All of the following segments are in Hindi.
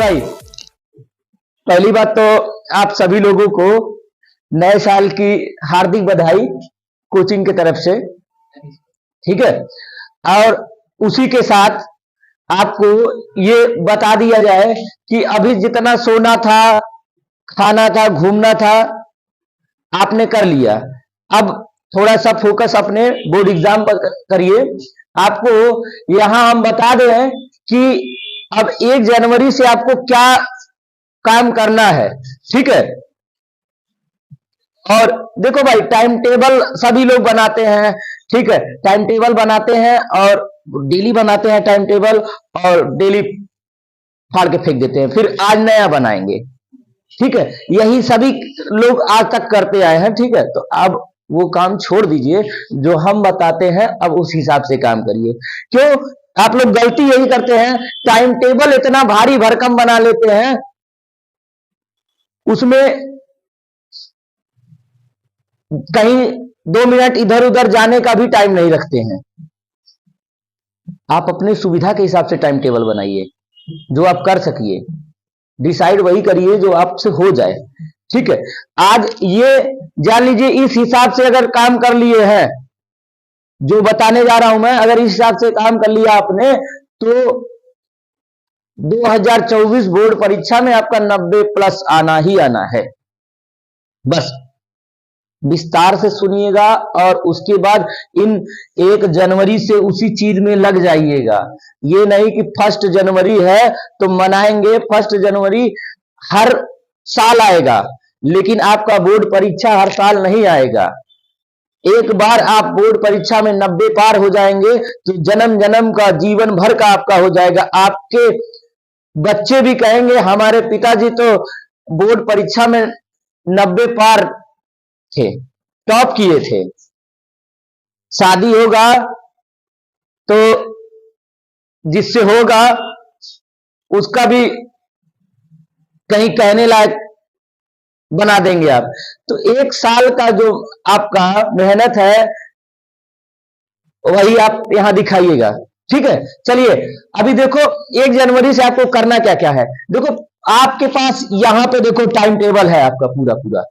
भाई, पहली बात तो आप सभी लोगों को नए साल की हार्दिक बधाई कोचिंग की तरफ से। ठीक है, और उसी के साथ आपको ये बता दिया जाए कि अभी जितना सोना था, खाना था, घूमना था, आपने कर लिया। अब थोड़ा सा फोकस अपने बोर्ड एग्जाम पर करिए। आपको यहां हम बता दें कि अब 1 जनवरी से आपको क्या काम करना है। ठीक है, और देखो भाई, टाइम टेबल सभी लोग बनाते हैं। ठीक है, टाइम टेबल बनाते हैं और डेली बनाते हैं टाइम टेबल, और डेली फाड़ के फेंक देते हैं, फिर आज नया बनाएंगे। ठीक है, यही सभी लोग आज तक करते आए हैं। ठीक है, तो अब वो काम छोड़ दीजिए, जो हम बताते हैं अब उस हिसाब से काम करिए। क्यों आप लोग गलती यही करते हैं, टाइम टेबल इतना भारी भरकम बना लेते हैं, उसमें कहीं 2 मिनट इधर उधर जाने का भी टाइम नहीं रखते हैं। आप अपने सुविधा के हिसाब से टाइम टेबल बनाइए, जो आप कर सकिए। डिसाइड वही करिए जो आपसे हो जाए। ठीक है, आज ये जान लीजिए, इस हिसाब से अगर काम कर लिए हैं, जो बताने जा रहा हूं मैं, अगर इस हिसाब से काम कर लिया आपने, तो 2024 बोर्ड परीक्षा में आपका 90+ आना ही आना है। बस विस्तार से सुनिएगा, और उसके बाद इन 1 जनवरी से उसी चीज में लग जाइएगा। ये नहीं कि 1 जनवरी है तो मनाएंगे। 1 जनवरी हर साल आएगा, लेकिन आपका बोर्ड परीक्षा हर साल नहीं आएगा। एक बार आप बोर्ड परीक्षा में 90 पार हो जाएंगे तो जन्म जन्म का, जीवन भर का आपका हो जाएगा। आपके बच्चे भी कहेंगे हमारे पिताजी तो बोर्ड परीक्षा में 90 पार थे, टॉप किए थे। शादी होगा तो जिससे होगा उसका भी कहीं कहने लायक बना देंगे आप। तो 1 साल का जो आपका मेहनत है, वही आप यहां दिखाइएगा। ठीक है, चलिए अभी देखो 1 जनवरी से आपको करना क्या क्या है। देखो आपके पास यहां पे देखो टाइम टेबल है, आपका पूरा पूरा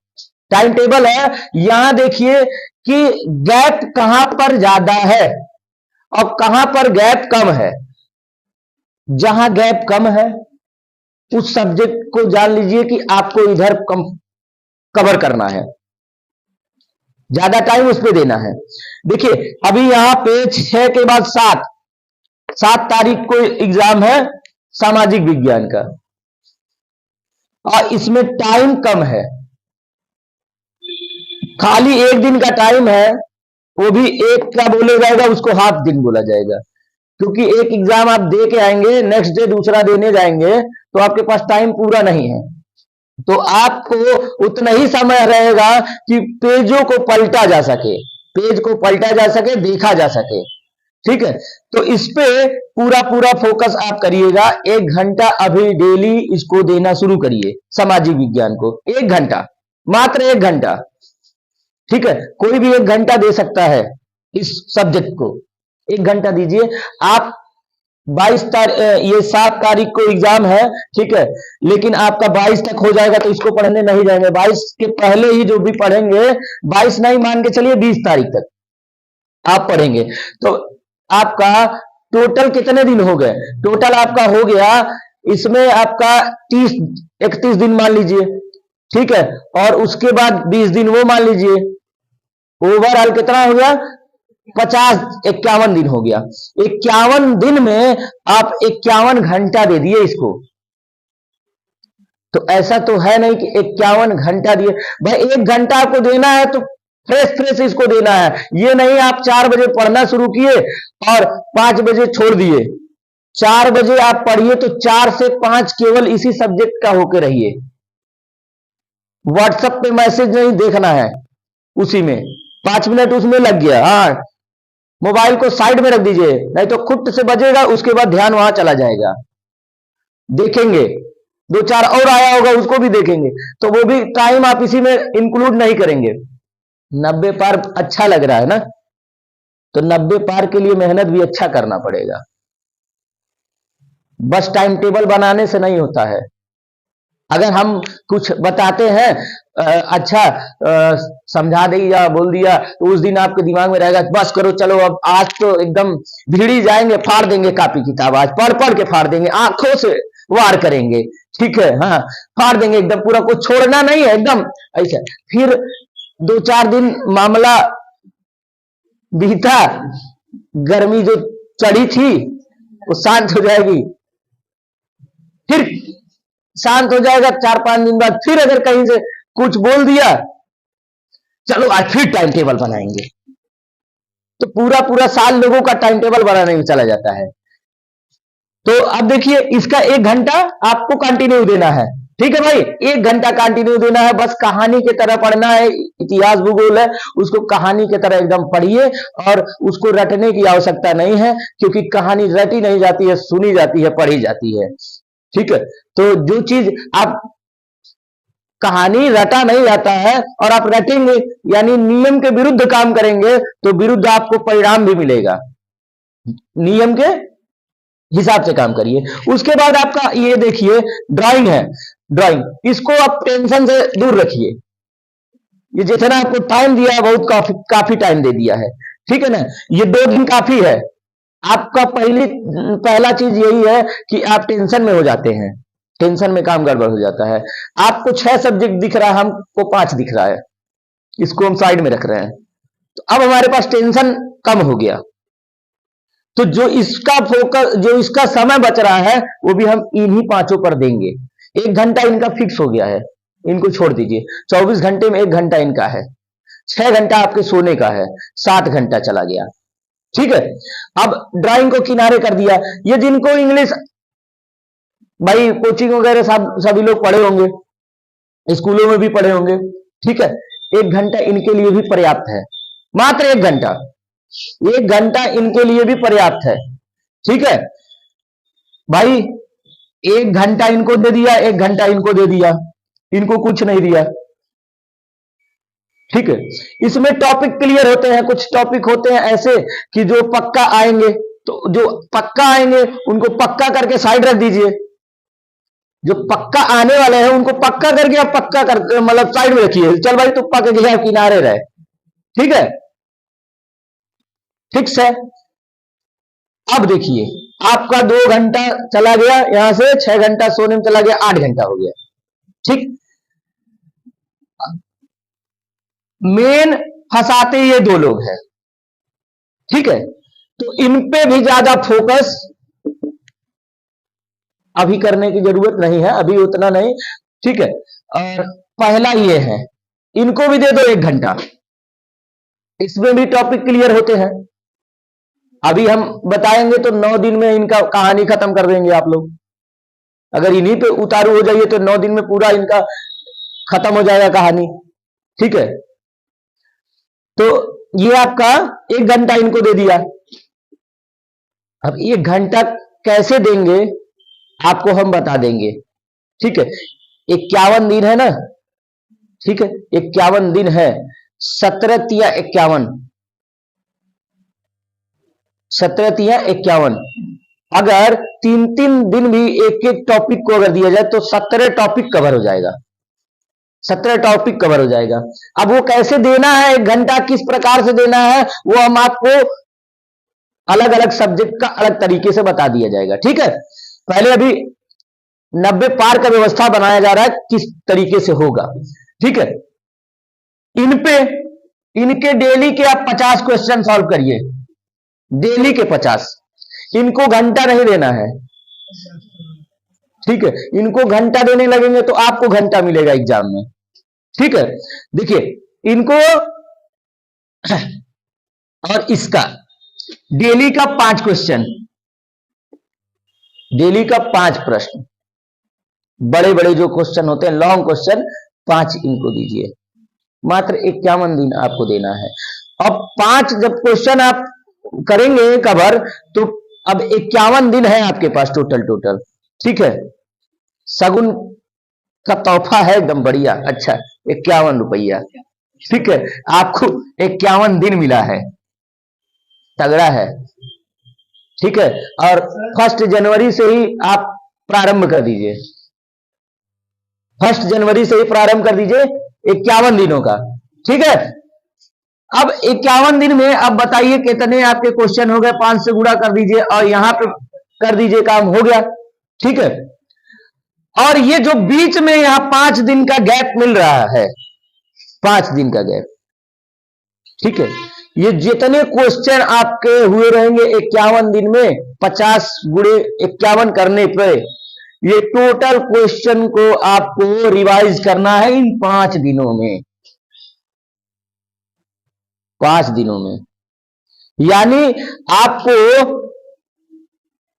टाइम टेबल है। यहां देखिए कि गैप कहां पर ज्यादा है और कहां पर गैप कम है। जहां गैप कम है उस सब्जेक्ट को जान लीजिए कि आपको इधर कम कवर करना है, ज्यादा टाइम उस पर देना है। देखिए अभी यहां पे 6 के बाद 7 तारीख को एग्जाम है सामाजिक विज्ञान का, और इसमें टाइम कम है, खाली 1 दिन का टाइम है। वो भी एक क्या बोला जाएगा, उसको हाफ दिन बोला जाएगा, क्योंकि एक एग्जाम आप दे के आएंगे, नेक्स्ट डे दूसरा देने जाएंगे, तो आपके पास टाइम पूरा नहीं है। तो आपको उतना ही समय रहेगा कि पेजों को पलटा जा सके, पेज को पलटा जा सके, देखा जा सके। ठीक है, तो इस पे पूरा पूरा फोकस आप करिएगा। 1 घंटा अभी डेली इसको देना शुरू करिए, सामाजिक विज्ञान को 1 घंटा, मात्र 1 घंटा। ठीक है, कोई भी 1 घंटा दे सकता है इस सब्जेक्ट को, 1 घंटा दीजिए आप। 22 तारीख, ये 7 तारीख को एग्जाम है। ठीक है, लेकिन आपका 22 तक हो जाएगा तो इसको पढ़ने नहीं जाएंगे। 22 के पहले ही जो भी पढ़ेंगे, 22 नहीं मान के चलिए 20 तारीख तक आप पढ़ेंगे, तो आपका टोटल कितने दिन हो गए? टोटल आपका हो गया इसमें आपका 31 दिन मान लीजिए। ठीक है, और उसके बाद 20 दिन वो मान लीजिए, ओवरऑल कितना हो गया? 51 दिन हो गया। 51 दिन में आप 51 घंटा दे दिए इसको। तो ऐसा तो है नहीं कि 51 घंटा दिए भाई, 1 घंटा आपको देना है तो फ्रेश फ्रेश इसको देना है। ये नहीं आप 4 बजे पढ़ना शुरू किए और 5 बजे छोड़ दिए। 4 बजे आप पढ़िए तो 4 से 5 केवल इसी सब्जेक्ट का होकर रहिए। व्हाट्सएप पे मैसेज नहीं देखना है, उसी में 5 मिनट उसमें लग गया, हाँ मोबाइल को साइड में रख दीजिए, नहीं तो खुद से बजेगा, उसके बाद ध्यान वहां चला जाएगा। देखेंगे 2-4 और आया होगा, उसको भी देखेंगे, तो वो भी टाइम आप इसी में इंक्लूड नहीं करेंगे। 90 पार अच्छा लग रहा है ना, तो 90 पार के लिए मेहनत भी अच्छा करना पड़ेगा। बस टाइम टेबल बनाने से नहीं होता है। अगर हम कुछ बताते हैं अच्छा समझा दिया बोल दिया तो उस दिन आपके दिमाग में रहेगा बस करो चलो अब आज तो एकदम भिड़ी जाएंगे, फाड़ देंगे कापी किताब, आज पढ़ पढ़ के फाड़ देंगे, आंखों से वार करेंगे, ठीक है, हाँ फाड़ देंगे एकदम पूरा, कुछ छोड़ना नहीं है एकदम ऐसा। फिर 2-4 दिन मामला बीता, गर्मी जो चढ़ी थी वो शांत हो जाएगी, फिर शांत हो जाएगा 4-5 दिन बाद, फिर अगर कहीं से कुछ बोल दिया चलो आज फिर टाइम टेबल बनाएंगे, तो पूरा पूरा साल लोगों का टाइम टेबल बनाने में चला जाता है। तो अब देखिए इसका 1 घंटा आपको कंटिन्यू देना है, ठीक है भाई, 1 घंटा कंटिन्यू देना है, बस कहानी की तरह पढ़ना है, इतिहास भूगोल है उसको कहानी की तरह एकदम पढ़िए, और उसको रटने की आवश्यकता नहीं है, क्योंकि कहानी रटी नहीं जाती है, सुनी जाती है, पढ़ी जाती है, ठीक है। तो जो चीज आप कहानी रटा नहीं जाता है और आप रटेंगे यानी नियम के विरुद्ध काम करेंगे तो विरुद्ध आपको परिणाम भी मिलेगा, नियम के हिसाब से काम करिए। उसके बाद आपका ये देखिए ड्राइंग है, ड्राइंग इसको आप टेंशन से दूर रखिए, ये जितना आपको टाइम दिया है बहुत काफी टाइम दे दिया है, ठीक है ना, ये 2 दिन काफी है। आपका पहला चीज यही है कि आप टेंशन में हो जाते हैं, टेंशन में काम गड़बड़ हो जाता है। आपको 6 सब्जेक्ट दिख रहा है, हमको 5 दिख रहा है, इसको हम साइड में रख रहे हैं, तो अब हमारे पास टेंशन कम हो गया, तो जो इसका फोकस, जो इसका समय बच रहा है वो भी हम इन्हीं 5 पर देंगे। 1 घंटा इनका फिक्स हो गया है, इनको छोड़ दीजिए, 24 घंटे में 1 घंटा इनका है, 6 घंटा आपके सोने का है, 7 घंटा चला गया, ठीक है। अब ड्राइंग को किनारे कर दिया, ये जिनको इंग्लिश भाई कोचिंग वगैरह सभी लोग पढ़े होंगे, स्कूलों में भी पढ़े होंगे, ठीक है, 1 घंटा इनके लिए भी पर्याप्त है, मात्र 1 घंटा, 1 घंटा इनके लिए भी पर्याप्त है, ठीक है भाई। 1 घंटा इनको दे दिया, 1 घंटा इनको दे दिया, इनको कुछ नहीं दिया, ठीक है। इसमें टॉपिक क्लियर होते हैं, कुछ टॉपिक होते हैं ऐसे कि जो पक्का आएंगे, तो जो पक्का आएंगे उनको पक्का करके साइड रख दीजिए, जो पक्का आने वाले हैं उनको पक्का करके आप पक्का कर मतलब साइड में रखिए, चल भाई तुक्का के खिलाफ किनारे रहे, ठीक है, फिक्स है। अब देखिए आपका 2 घंटा चला गया, यहां से 6 घंटा सोने में चला गया, 8 घंटा हो गया, ठीक। मेन फंसाते ये 2 लोग हैं, ठीक है, तो इन पे भी ज्यादा फोकस अभी करने की जरूरत नहीं है, अभी उतना नहीं, ठीक है। और पहला ये है, इनको भी दे दो 1 घंटा, इसमें भी टॉपिक क्लियर होते हैं, अभी हम बताएंगे तो 9 दिन में इनका कहानी खत्म कर देंगे आप लोग, अगर इन्हीं पे उतारू हो जाइए तो 9 दिन में पूरा इनका खत्म हो जाएगा कहानी, ठीक है। तो ये आपका 1 घंटा इनको दे दिया, अब 1 घंटा कैसे देंगे आपको हम बता देंगे, ठीक है। 51 दिन है ना, ठीक है, 51 दिन है, 17 तिया 51, 17 तिया 51, अगर 3-3 दिन भी एक एक टॉपिक को अगर दिया जाए तो 17 टॉपिक कवर हो जाएगा, 17 टॉपिक कवर हो जाएगा। अब वो कैसे देना है 1 घंटा, किस प्रकार से देना है, वो हम आपको अलग अलग सब्जेक्ट का अलग तरीके से बता दिया जाएगा, ठीक है। पहले अभी 90 पार का व्यवस्था बनाया जा रहा है किस तरीके से होगा, ठीक है। इन पे इनके डेली के आप 50 क्वेश्चन सॉल्व करिए, डेली के 50, इनको घंटा नहीं देना है, ठीक है, इनको घंटा देने लगेंगे तो आपको घंटा मिलेगा एग्जाम में, ठीक है। देखिए इनको और इसका डेली का 5 क्वेश्चन, डेली का 5 प्रश्न, बड़े बड़े जो क्वेश्चन होते हैं लॉन्ग क्वेश्चन 5 इनको दीजिए, मात्र 51 दिन आपको देना है। अब 5 जब क्वेश्चन आप करेंगे कवर तो अब 51 दिन है आपके पास टोटल, ठीक है। सगुन का तोहफा है एकदम बढ़िया, अच्छा 51 रुपया, ठीक है, आपको 51 दिन मिला है, तगड़ा है, ठीक है, और 1 जनवरी से ही आप प्रारंभ कर दीजिए, 1 जनवरी से ही प्रारंभ कर दीजिए 51 दिनों का। ठीक है, अब 51 दिन में अब बताइए कितने आपके क्वेश्चन हो गए, 5 से गुणा कर दीजिए और यहां पे कर दीजिए, काम हो गया। ठीक है, और ये जो बीच में यहां 5 दिन का गैप मिल रहा है, 5 दिन का गैप, ठीक है, ये जितने क्वेश्चन आपके हुए रहेंगे 51 दिन में, 50 गुणे 51 करने पर ये टोटल क्वेश्चन को आपको रिवाइज करना है इन 5 दिनों में, 5 दिनों में। यानी आपको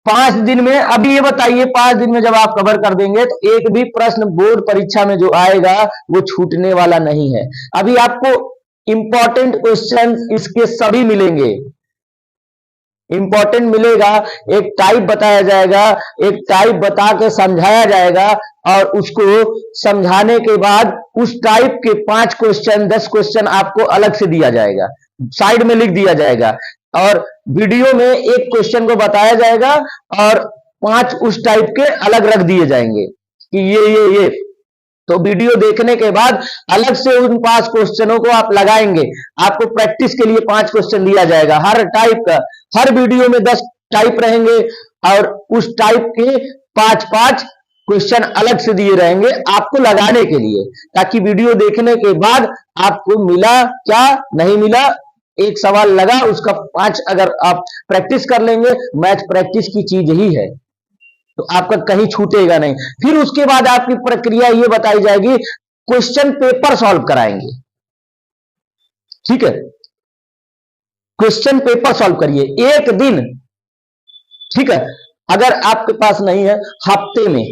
5 दिन में, अभी ये बताइए 5 दिन में जब आप कवर कर देंगे तो एक भी प्रश्न बोर्ड परीक्षा में जो आएगा वो छूटने वाला नहीं है। अभी आपको इंपॉर्टेंट क्वेश्चन इसके सभी मिलेंगे, इंपॉर्टेंट मिलेगा, एक टाइप बताया जाएगा, एक टाइप बता के समझाया जाएगा और उसको समझाने के बाद उस टाइप के 5 क्वेश्चन 10 क्वेश्चन आपको अलग से दिया जाएगा, साइड में लिख दिया जाएगा और वीडियो में एक क्वेश्चन को बताया जाएगा और 5 उस टाइप के अलग रख दिए जाएंगे कि ये। तो वीडियो देखने के बाद अलग से उन 5 क्वेश्चनों को आप लगाएंगे, आपको प्रैक्टिस के लिए 5 क्वेश्चन दिया जाएगा हर टाइप का, हर वीडियो में 10 टाइप रहेंगे और उस टाइप के 5 क्वेश्चन अलग से दिए रहेंगे आपको लगाने के लिए, ताकि वीडियो देखने के बाद आपको मिला क्या नहीं मिला, एक सवाल लगा उसका 5 अगर आप प्रैक्टिस कर लेंगे, मैथ प्रैक्टिस की चीज ही है, तो आपका कहीं छूटेगा नहीं। फिर उसके बाद आपकी प्रक्रिया ये बताई जाएगी, क्वेश्चन पेपर सॉल्व कराएंगे। ठीक है, क्वेश्चन पेपर सॉल्व करिए एक दिन। ठीक है, अगर आपके पास नहीं है, हफ्ते में,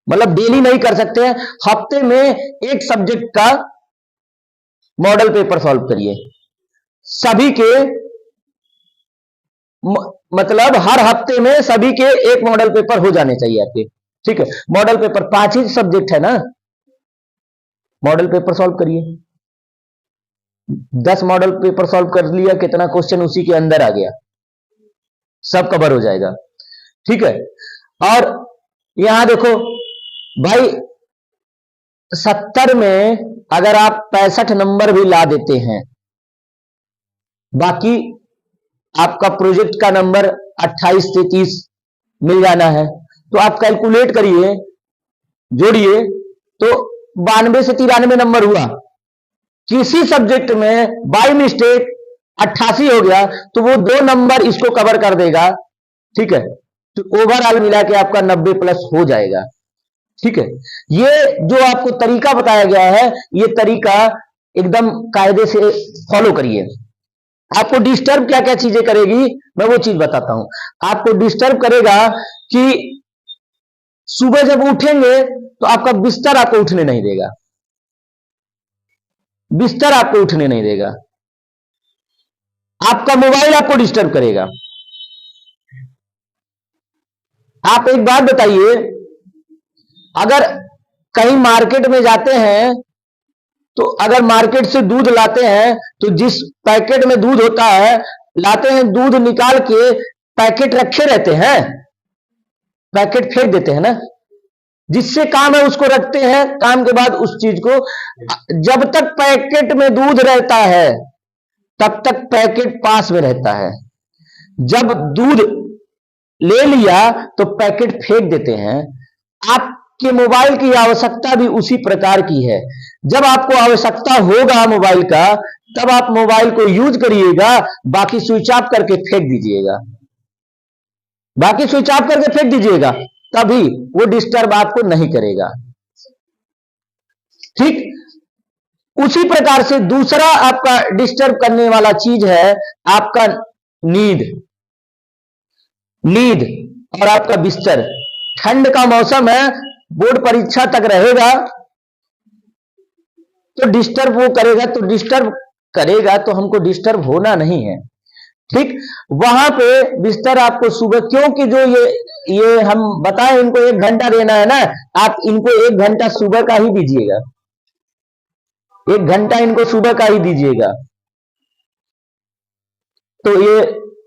मतलब डेली नहीं कर सकते हैं, हफ्ते में एक सब्जेक्ट का मॉडल पेपर सॉल्व करिए, सभी के मतलब हर हफ्ते में सभी के एक मॉडल पेपर हो जाने चाहिए आपके। ठीक है, मॉडल पेपर 5 ही सब्जेक्ट है ना, मॉडल पेपर सॉल्व करिए, 10 मॉडल पेपर सॉल्व कर लिया, कितना क्वेश्चन उसी के अंदर आ गया, सब कवर हो जाएगा। ठीक है, और यहां देखो भाई 70 में अगर आप 65 नंबर भी ला देते हैं, बाकी आपका प्रोजेक्ट का नंबर 28 से 30 मिल जाना है, तो आप कैलकुलेट करिए, जोड़िए, तो 92 से 93 नंबर हुआ। किसी सब्जेक्ट में बाय मिस्टेक 88 हो गया तो वो 2 नंबर इसको कवर कर देगा। ठीक है, तो ओवरऑल मिला के आपका 90 प्लस हो जाएगा। ठीक है, ये जो आपको तरीका बताया गया है, ये तरीका एकदम कायदे से फॉलो करिए। आपको डिस्टर्ब क्या क्या चीजें करेगी, मैं वो चीज बताता हूं। आपको डिस्टर्ब करेगा कि सुबह जब उठेंगे तो आपका बिस्तर आपको उठने नहीं देगा, बिस्तर आपको उठने नहीं देगा, आपका मोबाइल आपको डिस्टर्ब करेगा। आप एक बात बताइए, अगर कहीं मार्केट में जाते हैं तो अगर मार्केट से दूध लाते हैं तो जिस पैकेट में दूध होता है, लाते हैं, दूध निकाल के पैकेट रखे रहते हैं, पैकेट फेंक देते हैं ना, जिससे काम है उसको रखते हैं, काम के बाद उस चीज को, जब तक पैकेट में दूध रहता है तब तक पैकेट पास में रहता है, जब दूध ले लिया तो पैकेट फेंक देते हैं। आपके मोबाइल की आवश्यकता भी उसी प्रकार की है। जब आपको आवश्यकता होगा मोबाइल का तब आप मोबाइल को यूज करिएगा, बाकी स्विच ऑफ करके फेंक दीजिएगा, बाकी स्विच ऑफ करके फेंक दीजिएगा, तभी वो डिस्टर्ब आपको नहीं करेगा। ठीक, उसी प्रकार से दूसरा आपका डिस्टर्ब करने वाला चीज है आपका नींद, नींद और आपका बिस्तर। ठंड का मौसम है, बोर्ड परीक्षा तक रहेगा, तो डिस्टर्ब वो करेगा, तो डिस्टर्ब करेगा तो हमको डिस्टर्ब होना नहीं है। ठीक, वहां पे बिस्तर आपको सुबह, क्योंकि जो ये हम बताएं इनको 1 घंटा देना है ना, आप इनको 1 घंटा सुबह का ही दीजिएगा, 1 घंटा इनको सुबह का ही दीजिएगा, तो ये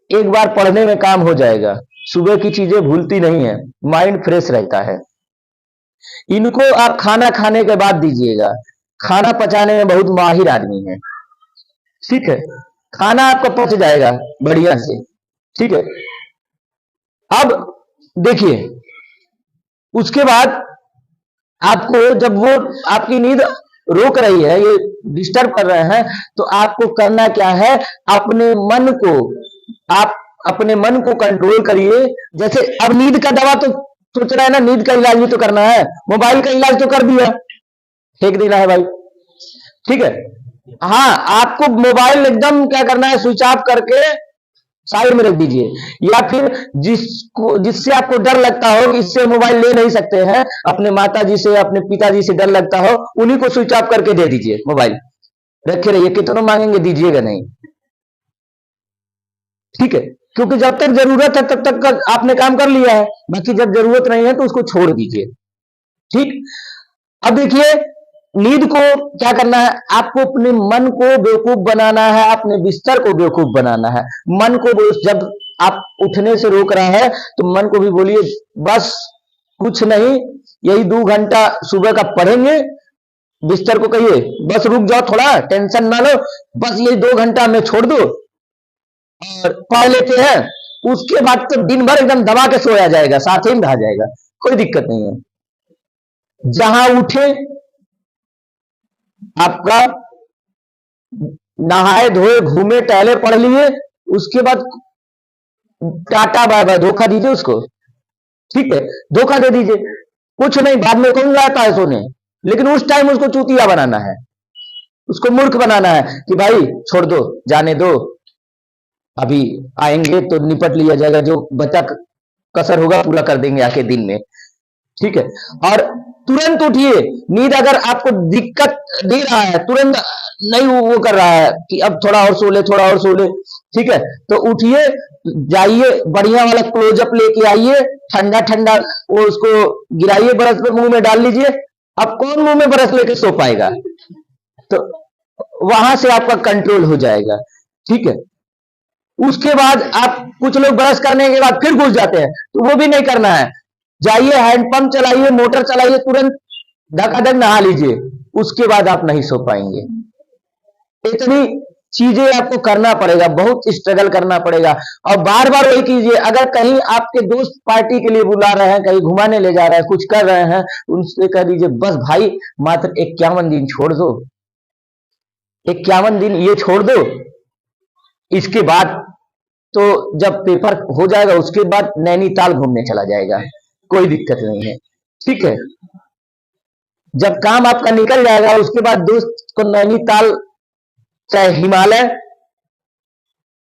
एक बार पढ़ने में काम हो जाएगा, सुबह की चीजें भूलती नहीं है, माइंड फ्रेश रहता है। इनको आप खाना खाने के बाद दीजिएगा, खाना पचाने में बहुत माहिर आदमी है, ठीक है, खाना आपका पच जाएगा बढ़िया से, ठीक है। अब देखिए, उसके बाद आपको जब वो आपकी नींद रोक रही है, ये डिस्टर्ब कर रहे हैं, तो आपको करना क्या है, अपने मन को, आप अपने मन को कंट्रोल करिए। जैसे अब नींद का दवा तो सोच रहा है ना, नींद का इलाज भी तो करना है, मोबाइल का इलाज तो कर दिया, फेंक देना है भाई, ठीक है। हाँ, आपको मोबाइल एकदम क्या करना है, स्विच ऑफ करके साइड में रख दीजिए, या फिर जिससे आपको डर लगता हो कि इससे मोबाइल ले नहीं सकते हैं, अपने माताजी से, अपने पिताजी से डर लगता हो, उन्हीं को स्विच ऑफ करके दे दीजिए मोबाइल, रखे रहिए, कितना मांगेंगे, दीजिएगा नहीं, ठीक है। क्योंकि जब तक जरूरत है तब तक आपने काम कर लिया है, बाकी जब जरूरत नहीं है तो उसको छोड़ दीजिए, ठीक। अब देखिए, नींद को क्या करना है, आपको अपने मन को बेवकूफ बनाना है, अपने बिस्तर को बेवकूफ बनाना है। मन को जब आप उठने से रोक रहा है तो मन को भी बोलिए, बस कुछ नहीं, यही 2 घंटा सुबह का पढ़ेंगे। बिस्तर को कहिए, बस रुक जाओ, थोड़ा टेंशन ना लो, बस यही 2 घंटा में छोड़ दो और पढ़ लेते हैं। उसके बाद तो दिन भर एकदम दबा के सोया जाएगा, साथ ही में रह जाएगा, कोई दिक्कत नहीं है। जहां उठे आपका नहाए धोए घूमे टहले पढ़ लिए, उसके बाद टाटा बाय बाय, धोखा दीजिए उसको, ठीक है, धोखा दे दीजिए, कुछ नहीं, बाद में कौन लाता है सोने, लेकिन उस टाइम उसको चूतिया बनाना है, उसको मूर्ख बनाना है कि भाई छोड़ दो, जाने दो, अभी आएंगे तो निपट लिया जाएगा, जो बचा कसर होगा पूरा कर देंगे आके दिन में, ठीक है। और तुरंत उठिए, नींद अगर आपको दिक्कत दे रहा है, तुरंत नहीं वो कर रहा है कि अब थोड़ा और सो ले, थोड़ा और सो ले, ठीक है, तो उठिए, जाइए, बढ़िया वाला क्लोजअप लेके आइए, ठंडा ठंडा वो उसको गिराइए, बरस पे मुंह में डाल लीजिए। अब कौन मुंह में बरस लेके सो पाएगा, तो वहां से आपका कंट्रोल हो जाएगा, ठीक है। उसके बाद आप, कुछ लोग ब्रश करने के बाद फिर घुस जाते हैं, तो वो भी नहीं करना है, जाइए हैंडपंप चलाइए, मोटर चलाइए, तुरंत धकाधक नहा लीजिए, उसके बाद आप नहीं सो पाएंगे। इतनी चीजें आपको करना पड़ेगा, बहुत स्ट्रगल करना पड़ेगा, और बार बार वही कीजिए। अगर कहीं आपके दोस्त पार्टी के लिए बुला रहे हैं, कहीं घुमाने ले जा रहे हैं, कुछ कर रहे हैं, उनसे कह दीजिए, बस भाई मात्र 51 दिन छोड़ दो, 51 दिन ये छोड़ दो, इसके बाद तो जब पेपर हो जाएगा उसके बाद नैनीताल घूमने चला जाएगा, कोई दिक्कत नहीं है, ठीक है। जब काम आपका निकल जाएगा उसके बाद दोस्त को नैनीताल चाहे हिमालय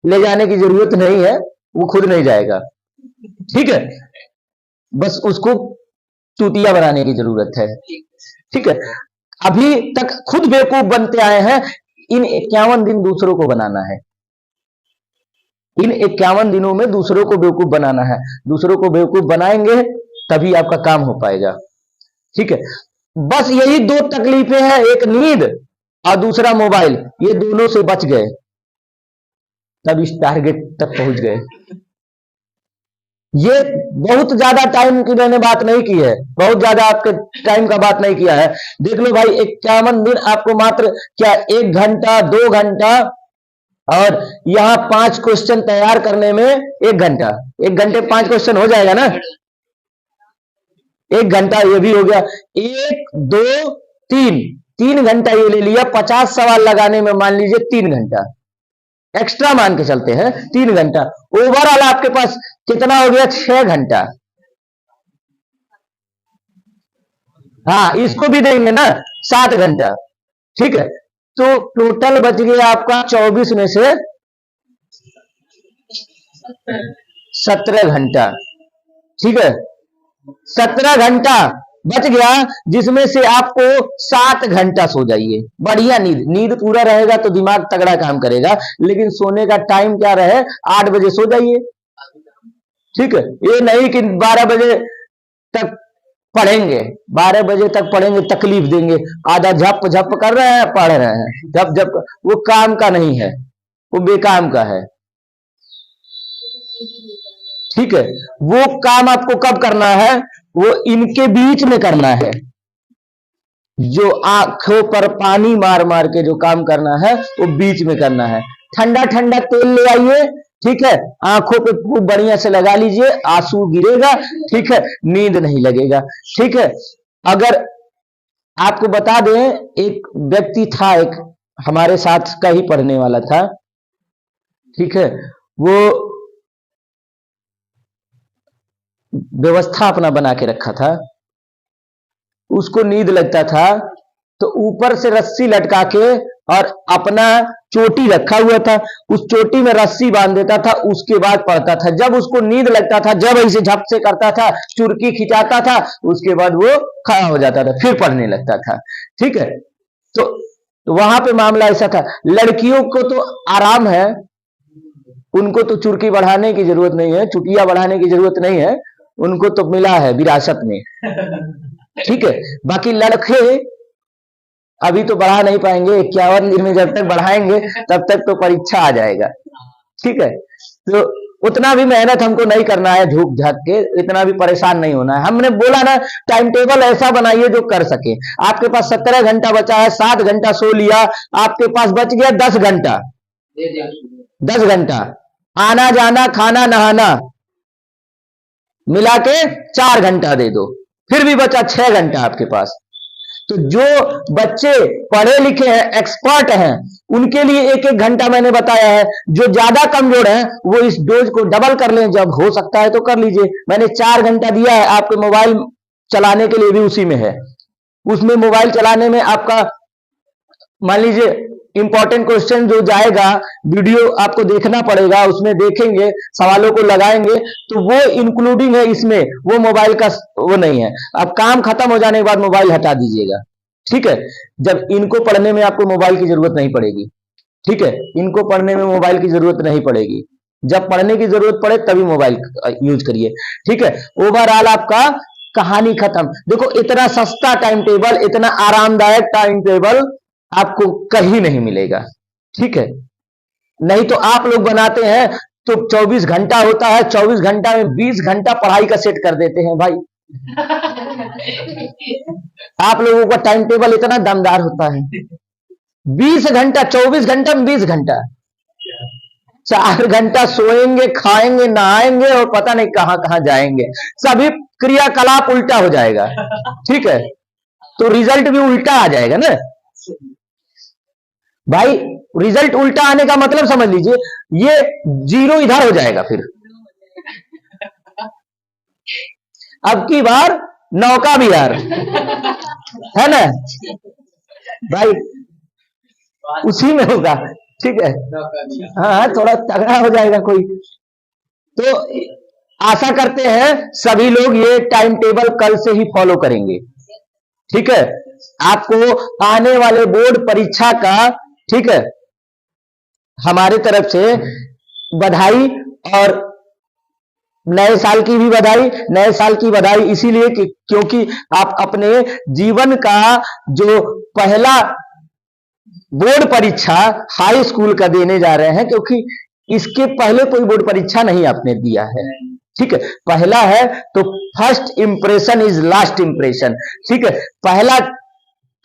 ले जाने की जरूरत नहीं है, वो खुद नहीं जाएगा, ठीक है, बस उसको चूतिया बनाने की जरूरत है, ठीक है। अभी तक खुद बेवकूफ बनते आए हैं, इन 51 दिन दूसरों को बनाना है, इन 51 दिनों में दूसरों को बेवकूफ बनाना है, दूसरों को बेवकूफ बनाएंगे तभी आपका काम हो पाएगा, ठीक है। बस यही 2 तकलीफें हैं, एक नींद और दूसरा मोबाइल, ये दोनों से बच गए तब इस टारगेट तक पहुंच गए। ये बहुत ज्यादा टाइम की मैंने बात नहीं की है, बहुत ज्यादा आपके टाइम का बात नहीं किया है। देख लो भाई, 51 दिन आपको मात्र क्या 1 घंटा 2 घंटा, और यहां 5 क्वेश्चन तैयार करने में 1 घंटा, 1 घंटे 5 क्वेश्चन हो जाएगा ना, 1 घंटा ये भी हो गया, 1 2 3 घंटा ये ले लिया, 50 सवाल लगाने में मान लीजिए 3 घंटा एक्स्ट्रा मान के चलते हैं, 3 घंटा, ओवरऑल आपके पास कितना हो गया, 6 घंटा। हाँ, इसको भी देंगे ना 7 घंटा, ठीक है, तो टोटल बच गया आपका 24 में से 17 घंटा, ठीक है, 17 घंटा बच गया, जिसमें से आपको 7 घंटा सो जाइए, बढ़िया नींद पूरा रहेगा तो दिमाग तगड़ा काम करेगा, लेकिन सोने का टाइम क्या रहे, 8 बजे सो जाइए, ठीक है। ये नहीं कि 12 बजे तक पढ़ेंगे, 12 बजे तक पढ़ेंगे, तकलीफ देंगे, आधा झप झप कर रहे हैं, पढ़ रहे हैं, झप झप, वो काम का नहीं है, वो बेकाम का है, ठीक है, वो काम आपको कब करना है? वो इनके बीच में करना है। जो आंखों पर पानी मार मार के जो काम करना है वो बीच में करना है। ठंडा ठंडा तेल ले आइए, ठीक है, आंखों पे खूब बढ़िया से लगा लीजिए, आंसू गिरेगा, ठीक है, नींद नहीं लगेगा। ठीक है, अगर आपको बता दें, एक व्यक्ति था, एक हमारे साथ का ही पढ़ने वाला था, ठीक है, वो व्यवस्था अपना बना के रखा था। उसको नींद लगता था तो ऊपर से रस्सी लटका के और अपना चोटी रखा हुआ था, उस चोटी में रस्सी बांध देता था, उसके बाद पढ़ता था। जब उसको नींद लगता था, जब ऐसे झप से करता था, चुरकी खिंचाता था, उसके बाद वो खड़ा हो जाता था, फिर पढ़ने लगता था। ठीक है, तो वहां पे मामला ऐसा था। लड़कियों को तो आराम है, उनको तो चुरकी बढ़ाने की जरूरत नहीं है, चुटिया बढ़ाने की जरूरत नहीं है, उनको तो मिला है विरासत में। ठीक है, बाकी लड़के अभी तो बढ़ा नहीं पाएंगे, 51 दिन में जब तक बढ़ाएंगे तब तक तो परीक्षा आ जाएगा। ठीक है, तो उतना भी मेहनत हमको नहीं करना है, झूक झाक के इतना भी परेशान नहीं होना है। हमने बोला ना, टाइम टेबल ऐसा बनाइए जो कर सके। आपके पास 17 घंटा बचा है, 7 घंटा सो लिया, आपके पास बच गया 10 घंटा। 10 घंटा आना जाना खाना नहाना मिला के 4 घंटा दे दो, फिर भी बचा 6 घंटा आपके पास। तो जो बच्चे पढ़े लिखे हैं, एक्सपर्ट हैं, उनके लिए 1-1 घंटा मैंने बताया है। जो ज्यादा कमजोर हैं वो इस डोज को डबल कर लें, जब हो सकता है तो कर लीजिए। मैंने 4 घंटा दिया है, आपके मोबाइल चलाने के लिए भी उसी में है। उसमें मोबाइल चलाने में आपका मान लीजिए इंपॉर्टेंट क्वेश्चन जो जाएगा, वीडियो आपको देखना पड़ेगा, उसमें देखेंगे, सवालों को लगाएंगे, तो वो इंक्लूडिंग है इसमें, वो मोबाइल का वो नहीं है। अब काम खत्म हो जाने के बाद मोबाइल हटा दीजिएगा। ठीक है, जब इनको पढ़ने में आपको मोबाइल की जरूरत नहीं पड़ेगी। ठीक है, इनको पढ़ने में मोबाइल की जरूरत नहीं पड़ेगी, जब पढ़ने की जरूरत पड़े तभी मोबाइल यूज करिए। ठीक है, ओवरऑल आपका कहानी खत्म। देखो, इतना सस्ता टाइम टेबल, इतना आरामदायक टाइम टेबल आपको कहीं नहीं मिलेगा। ठीक है, नहीं तो आप लोग बनाते हैं तो 24 घंटा होता है, 24 घंटा में 20 घंटा पढ़ाई का सेट कर देते हैं भाई। आप लोगों का टाइम टेबल इतना दमदार होता है, 20 घंटा, 24 घंटा में 20 घंटा, 4 घंटा सोएंगे, खाएंगे, नहाएंगे और पता नहीं कहां कहां जाएंगे, सभी क्रियाकलाप उल्टा हो जाएगा। ठीक है, तो रिजल्ट भी उल्टा आ जाएगा ना भाई। रिजल्ट उल्टा आने का मतलब समझ लीजिए, ये 0 इधर हो जाएगा, फिर अब की बार नौका बिहार है ना भाई, उसी में होगा। ठीक है, हाँ, थोड़ा तगड़ा हो जाएगा कोई। तो आशा करते हैं सभी लोग ये टाइम टेबल कल से ही फॉलो करेंगे। ठीक है, आपको आने वाले बोर्ड परीक्षा का, ठीक है, हमारे तरफ से बधाई, और नए साल की भी बधाई। नए साल की बधाई इसीलिए कि क्योंकि आप अपने जीवन का जो पहला बोर्ड परीक्षा हाई स्कूल का देने जा रहे हैं, क्योंकि इसके पहले कोई बोर्ड परीक्षा नहीं आपने दिया है। ठीक है, पहला है, तो first impression is last impression. ठीक है, पहला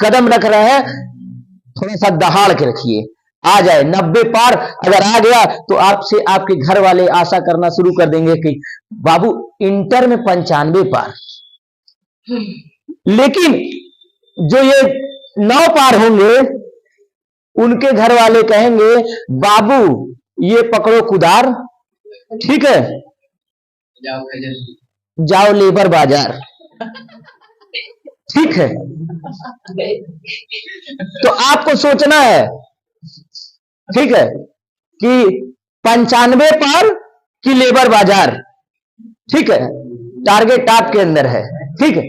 कदम रख रहे हैं, थोड़ा सा दहाड़ के रखिए, आ जाए 90 पार। अगर आ गया तो आपसे आपके घर वाले आशा करना शुरू कर देंगे कि बाबू इंटर में 95 पार। लेकिन जो ये 9 पार होंगे, उनके घर वाले कहेंगे बाबू ये पकड़ो कुदार, ठीक है, जाओ लेबर बाजार। ठीक है, तो आपको सोचना है, ठीक है, कि 95 पार कि लेबर बाजार। ठीक है, टारगेट आपके अंदर है। ठीक है।